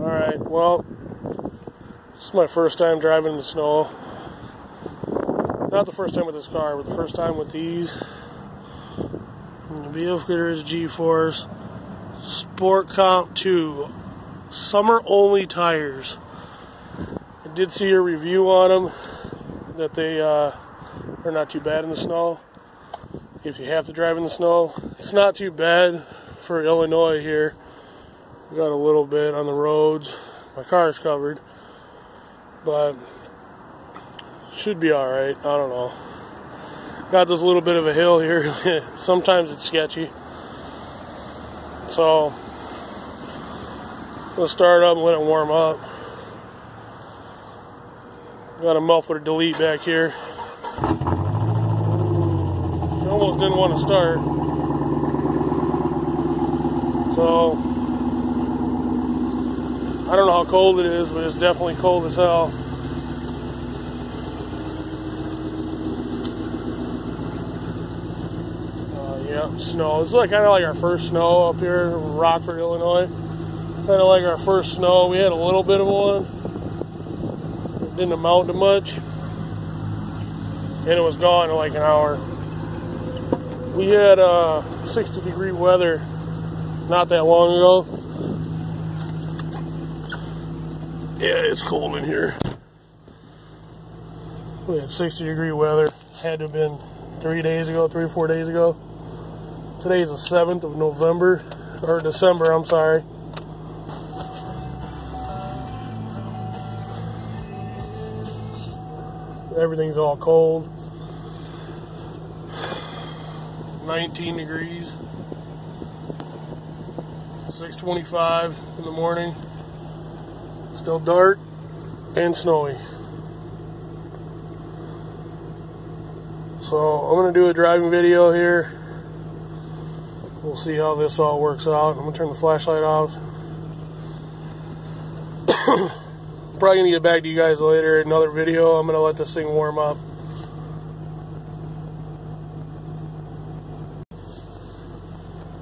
Alright, well, this is my first time driving in the snow. Not the first time with this car, but the first time with these. And the vehicle is gforce Sport Comp 2 summer only tires. I did see a review on them that they are not too bad in the snow. If you have to drive in the snow, it's not too bad for Illinois here. We got a little bit on the roads. My car is covered, but should be alright. I don't know. Got this little bit of a hill here. Sometimes it's sketchy. So we'll start up and let it warm up. Got a muffler delete back here. She almost didn't want to start. So I don't know how cold it is, but it's definitely cold as hell. Yeah, snow. It's like kind of like our first snow up here in Rockford, Illinois. Kind of like our first snow. We had a little bit of one. It didn't amount to much. And it was gone in like an hour. We had 60-degree weather not that long ago. Yeah, it's cold in here. We had 60-degree weather. Had to have been 3 or 4 days ago. Today's the 7th of November, or December, I'm sorry. Everything's all cold. 19 degrees. 6:25 in the morning. Still dark and snowy. So I'm going to do a driving video here. We'll see how this all works out. I'm going to turn the flashlight off. Probably going to get back to you guys later in another video. I'm going to let this thing warm up.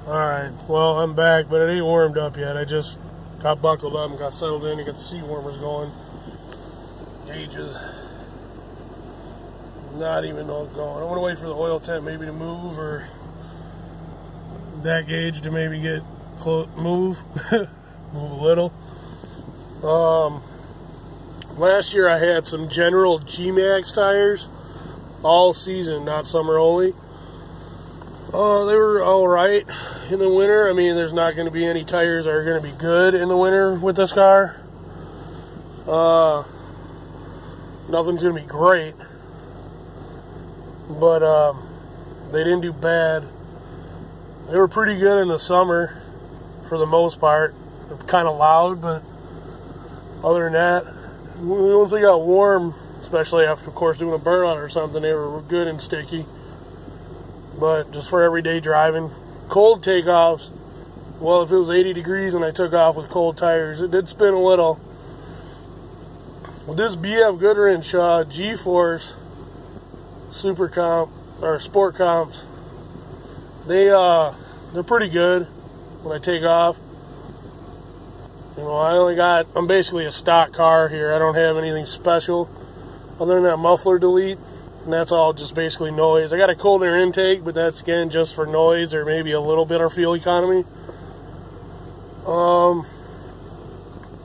Alright, well, I'm back, but it ain't warmed up yet. I just got buckled up and got settled in and got the seat warmers going. Gauges. Not even know what's going. I want to wait for the oil temp maybe to move, or that gauge to maybe get move a little. Last year I had some General G-Max tires all season, not summer only. They were alright in the winter. I mean, there's not going to be any tires that are going to be good in the winter with this car. Nothing's going to be great. But they didn't do bad. They were pretty good in the summer for the most part. They're kind of loud, but other than that, once they got warm, especially after, of course, doing a burnout or something, they were good and sticky. But just for everyday driving, cold takeoffs, well, if it was 80 degrees and I took off with cold tires, it did spin a little. With this BF Goodwrench gforce Super Comp or Sport Comps, they're pretty good when I take off. You know, I'm basically a stock car here. I don't have anything special other than that muffler delete. And that's all just basically noise. I got a cold air intake, but that's again just for noise or maybe a little bit of fuel economy.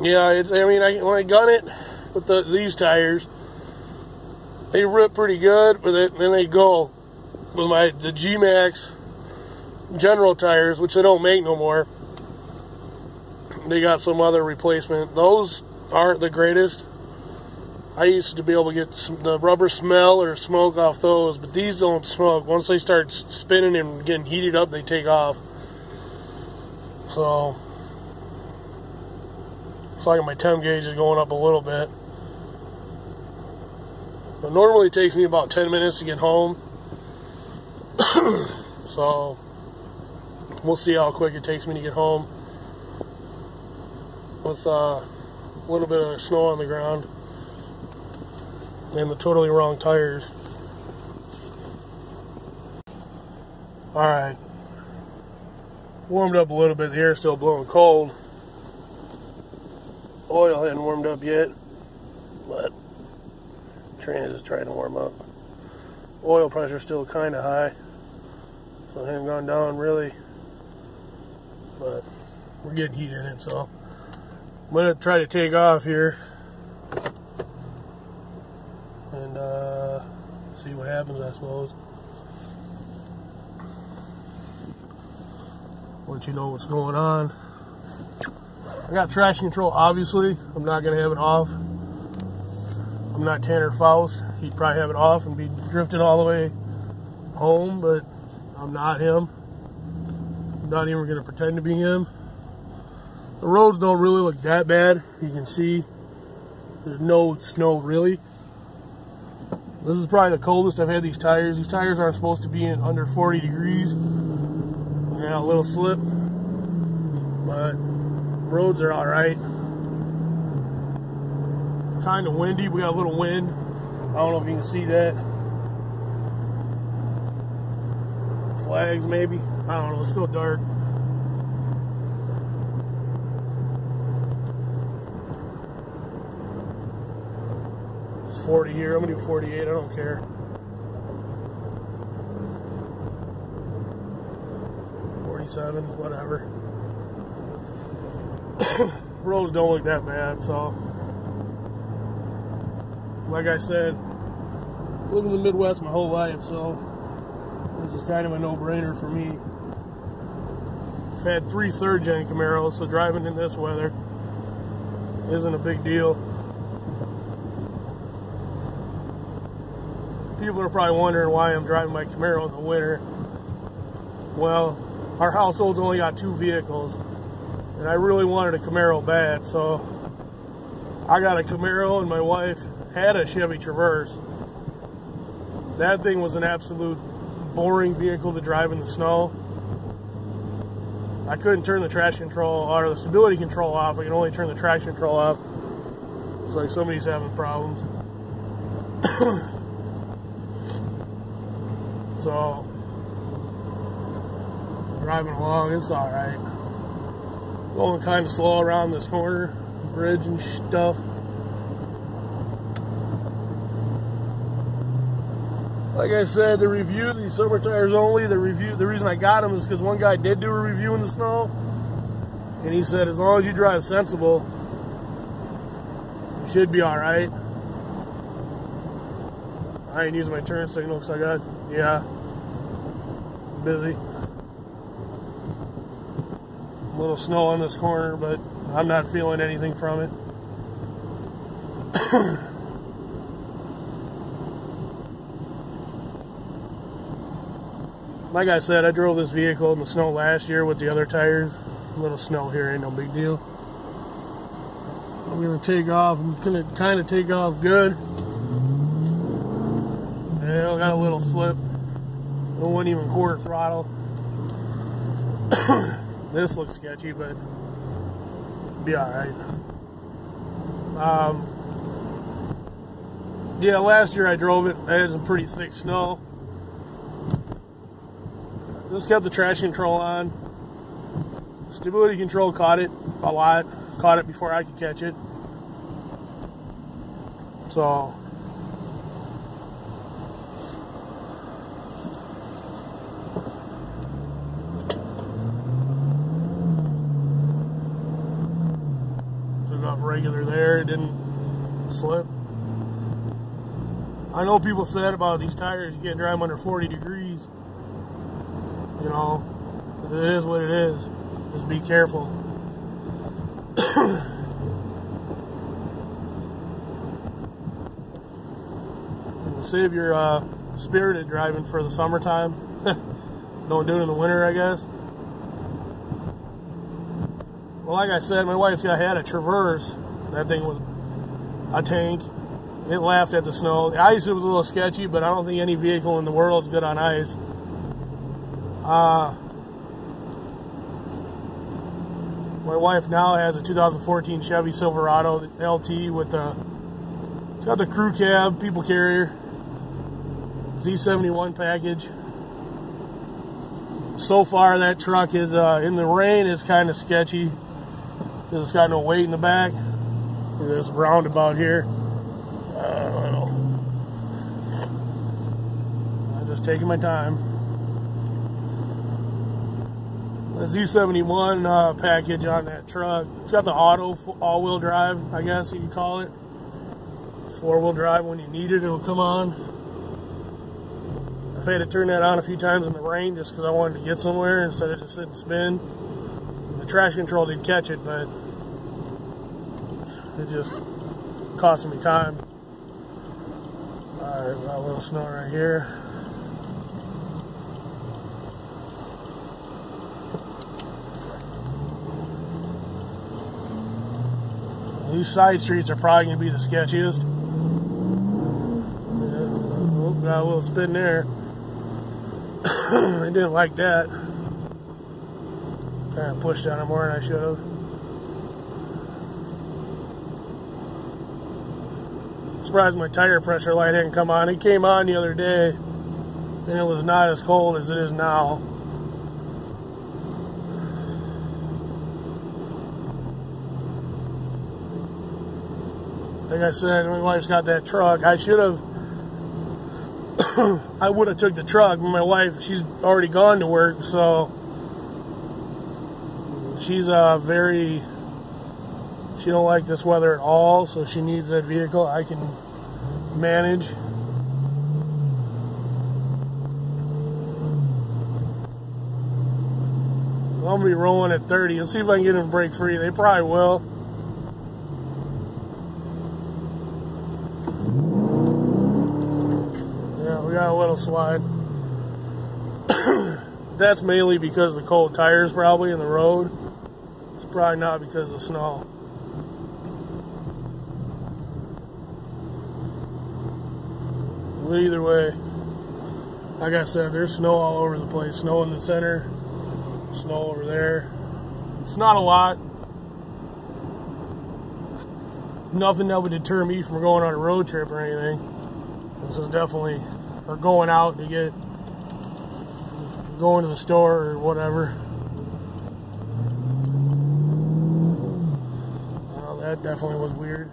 Yeah, when I gun it with these tires, they rip pretty good, but then they go with the G-Max General tires, which they don't make no more. They got some other replacement. Those aren't the greatest. I used to be able to get the rubber smell or smoke off those, but these don't smoke. Once they start spinning and getting heated up, they take off. So, it's like my temp gauge is going up a little bit. But normally it takes me about 10 minutes to get home. So, we'll see how quick it takes me to get home with a little bit of snow on the ground and the totally wrong tires. Alright, warmed up a little bit. The air's still blowing cold. Oil hadn't warmed up yet, but trans is trying to warm up. Oil pressure still kind of high, so it hasn't gone down really, but we're getting heat in it, so I'm going to try to take off here and see what happens, I suppose. Let you know what's going on. I got traction control, obviously. I'm not going to have it off. I'm not Tanner Faust. He'd probably have it off and be drifting all the way home, but I'm not him. I'm not even going to pretend to be him. The roads don't really look that bad. You can see there's no snow really. This is probably the coldest I've had these tires. These tires aren't supposed to be in under 40 degrees. Yeah, a little slip, but roads are all right. Kind of windy. We got a little wind. I don't know if you can see that. Flags maybe. I don't know. It's still dark. It's 40 here. I'm gonna do 48. I don't care. 47, whatever. Roads don't look that bad, so like I said, lived in the Midwest my whole life, so this is kind of a no-brainer for me. I've had 3 third-gen Camaros, so driving in this weather isn't a big deal. People are probably wondering why I'm driving my Camaro in the winter. Well, our household's only got 2 vehicles, and I really wanted a Camaro bad, so I got a Camaro, and my wife had a Chevy Traverse. That thing was an absolute boring vehicle to drive in the snow. I couldn't turn the traction control or the stability control off. I could only turn the traction control off. It's like somebody's having problems. So driving along, it's all right. Going kind of slow around this corner, bridge and stuff. Like I said, the review, these summer tires only, the reason I got them is because one guy did do a review in the snow, and he said as long as you drive sensible, you should be all right. I ain't using my turn signal because I got, busy. A little snow on this corner, but I'm not feeling anything from it. Like I said, I drove this vehicle in the snow last year with the other tires. A little snow here ain't no big deal. I'm gonna take off. I'm gonna kind of take off good. Yeah, I got a little slip. It wasn't even quarter throttle. This looks sketchy, but be alright. Yeah, last year I drove it. I had some pretty thick snow. Just kept the traction control on. Stability control caught it a lot. Caught it before I could catch it. So took off regular there. It didn't slip. I know people said about these tires, you can't drive them under 40 degrees. You know, it is what it is. Just be careful. Save your spirited driving for the summertime. Don't do it in the winter, I guess. Well, like I said, my wife's had a Traverse. That thing was a tank. It laughed at the snow. The ice, it was a little sketchy, but I don't think any vehicle in the world is good on ice. My wife now has a 2014 Chevy Silverado LT with the, it's got the crew cab, people carrier, Z71 package. So far that truck is, in the rain, is kind of sketchy because it's got no weight in the back. This roundabout here. I don't know. I'm just taking my time. The Z71 package on that truck. It's got the auto all-wheel drive, I guess you could call it. 4-wheel drive when you need it, it'll come on. I've had to turn that on a few times in the rain just because I wanted to get somewhere instead of just sit and spin. The traction control did catch it, but it just costing me time. Alright, got a little snow right here. These side streets are probably going to be the sketchiest. Oh, got a little spin there. I didn't like that. Kind of pushed on it more than I should have. Surprised my tire pressure light didn't come on. It came on the other day, and it was not as cold as it is now. Like I said, my wife's got that truck. I should have. I would have took the truck, but my wife, she's already gone to work, so she's she don't like this weather at all, so she needs that vehicle I can manage. I'm gonna be rolling at 30. Let's see if I can get them brake free. They probably will. We got a little slide. That's mainly because of the cold tires probably in the road. It's probably not because of the snow. But either way, like I said, there's snow all over the place. Snow in the center, snow over there. It's not a lot. Nothing that would deter me from going on a road trip or anything. This is definitely, or going out to going to the store or whatever. Well, that definitely was weird.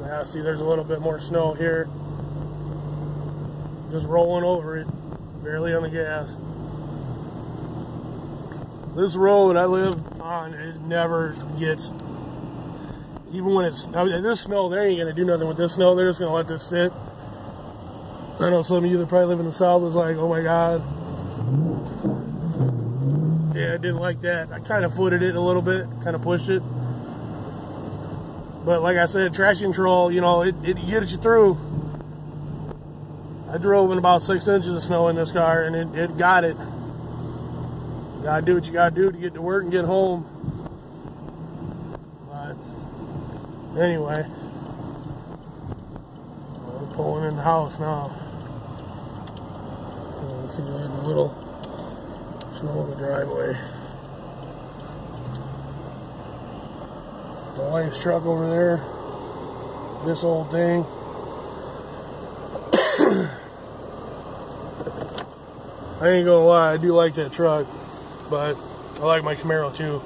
Yeah, see, there's a little bit more snow here. Just rolling over it, barely on the gas. This road I live on, it never gets, even when it's, I mean, this snow, they ain't gonna do nothing with this snow. They're just gonna let this sit. I know some of you that probably live in the south is like, oh my god. Yeah, I didn't like that. I kind of footed it a little bit, kind of pushed it. But like I said, traction control, you know, it gets you through. I drove in about 6 inches of snow in this car, and it got it. You gotta do what you gotta do to get to work and get home. But anyway, we're pulling in the house now. See, there's a little snow in the driveway. The wife's truck over there. This old thing. I ain't gonna lie, I do like that truck, but I like my Camaro too.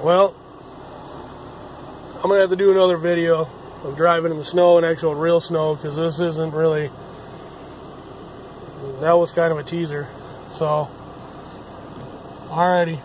Well, I'm gonna have to do another video of driving in the snow and actual real snow, because this isn't really, that was kind of a teaser. So, alrighty.